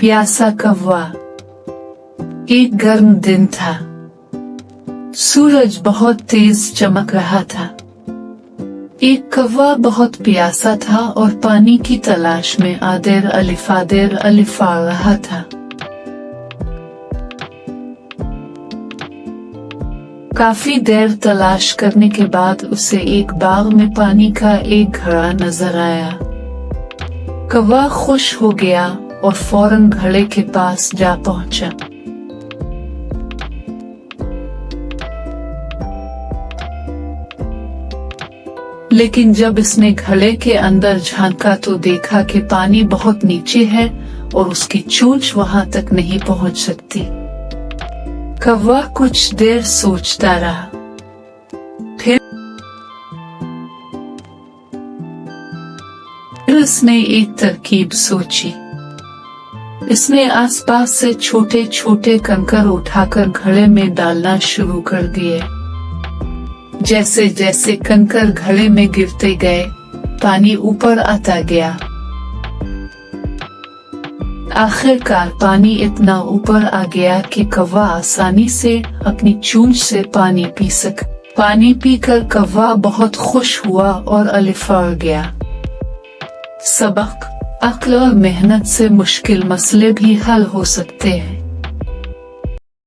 प्यासा कौवा। एक गर्म दिन था। सूरज बहुत तेज चमक रहा था। एक कौवा बहुत प्यासा था और पानी की तलाश में आदेर अलिफ आ रहा था। काफी देर तलाश करने के बाद उसे एक बाग में पानी का एक घड़ा नजर आया। कौवा खुश हो गया और फौरन घड़े के पास जा पहुंचा। लेकिन जब इसने घड़े के अंदर झांका तो देखा कि पानी बहुत नीचे है और उसकी चोंच वहां तक नहीं पहुंच सकती। कौवा कुछ देर सोचता रहा। फिर उसने एक तरकीब सोची। इसने आसपास से छोटे छोटे कंकर उठाकर घड़े में डालना शुरू कर दिए। जैसे जैसे कंकर घड़े में गिरते गए, पानी ऊपर आता गया। आखिरकार पानी इतना ऊपर आ गया कि कौवा आसानी से अपनी चोंच से पानी पी सका। पानी पीकर कौवा बहुत खुश हुआ और अलिफा गया। सबक: अक्ल और मेहनत से मुश्किल मसले भी हल हो सकते हैं।